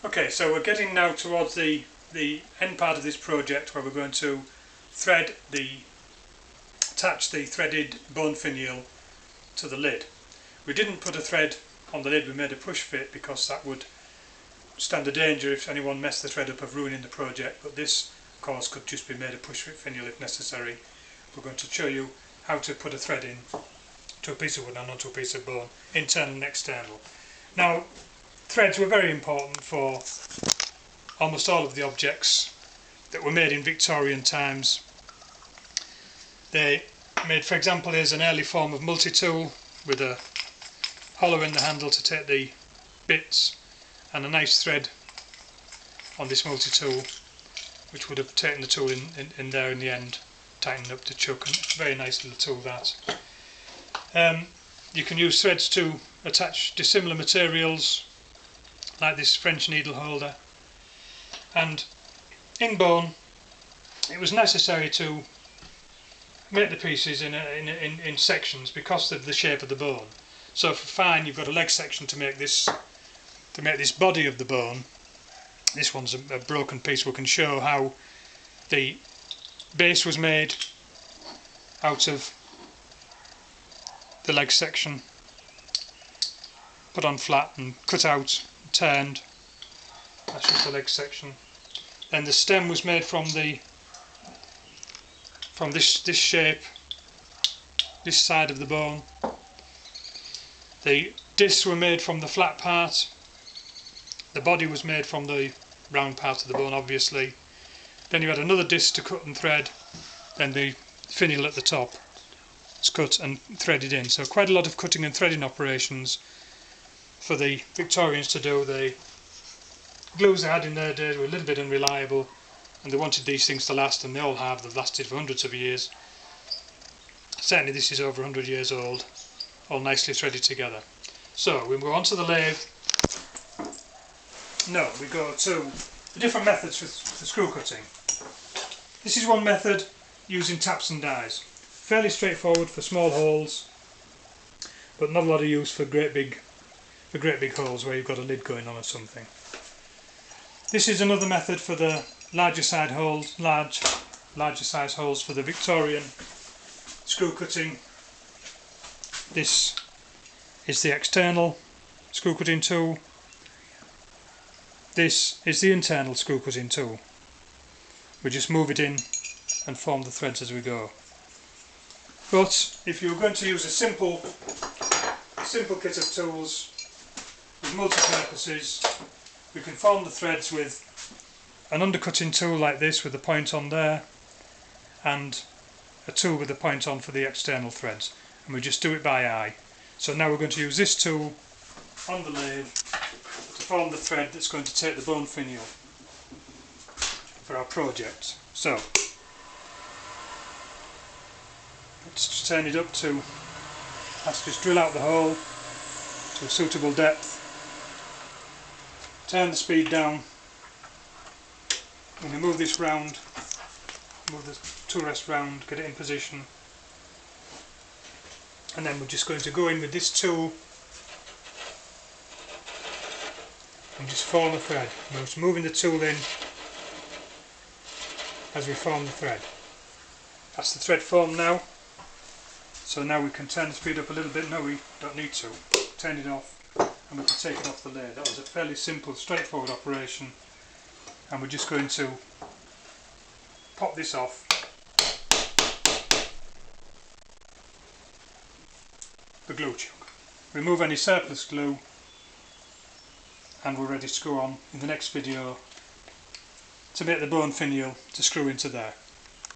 Okay, so we're getting now towards the end part of this project where we're going to attach the threaded bone finial to the lid. We didn't put a thread on the lid, we made a push fit because that would stand a danger if anyone messed the thread up of ruining the project, but this of course could just be made a push fit finial if necessary. We're going to show you how to put a thread in to a piece of wood and onto a piece of bone, internal and external. Now, threads were very important for almost all of the objects that were made in Victorian times. They made, for example, here's an early form of multi-tool with a hollow in the handle to take the bits and a nice thread on this multi-tool which would have taken the tool in there in the end, tightening up the chuck, and very nice little tool that. You can use threads to attach dissimilar materials like this French needle holder, and in bone it was necessary to make the pieces in sections because of the shape of the bone. So for fine you've got a leg section to make this body of the bone. This one's a broken piece. We can show how the base was made out of the leg section, put on flat and cut out, turned. That's just the leg section. Then the stem was made from this shape, this side of the bone. The discs were made from the flat part. The body was made from the round part of the bone, obviously. Then you had another disc to cut and thread. Then the finial at the top is cut and threaded in. So quite a lot of cutting and threading operations for the Victorians to do. The glues they had in their days were a little bit unreliable, and they wanted these things to last, and they all have. They've lasted for hundreds of years. Certainly this is over 100 years old, all nicely threaded together. So we go on to the lathe. No, we go to the different methods for screw cutting. This is one method using taps and dies. Fairly straightforward for small holes, but not a lot of use for great big holes where you've got a lid going on or something. This is another method for the larger size holes for the Victorian screw cutting. This is the external screw cutting tool. This is the internal screw cutting tool. We just move it in and form the threads as we go. But if you're going to use a simple kit of tools with multi-purposes, we can form the threads with an undercutting tool like this with a point on there, and a tool with a point on for the external threads, and we just do it by eye. So now we're going to use this tool on the lathe to form the thread that's going to take the bone finial for our project. So let's just turn it up to, let's just drill out the hole to a suitable depth, turn the speed down. I'm going to move this round, move the tool rest round, get it in position, and then we're just going to go in with this tool and just form a thread. We're just moving the tool in as we form the thread. That's the thread formed now. So now we can turn the speed up a little bit. No, we don't need to. Turn it off and we can take it off the lathe. That was a fairly simple, straightforward operation. And we're just going to pop this off. The glue chuck. Remove any surplus glue, and we're ready to go on in the next video to make the bone finial to screw into there.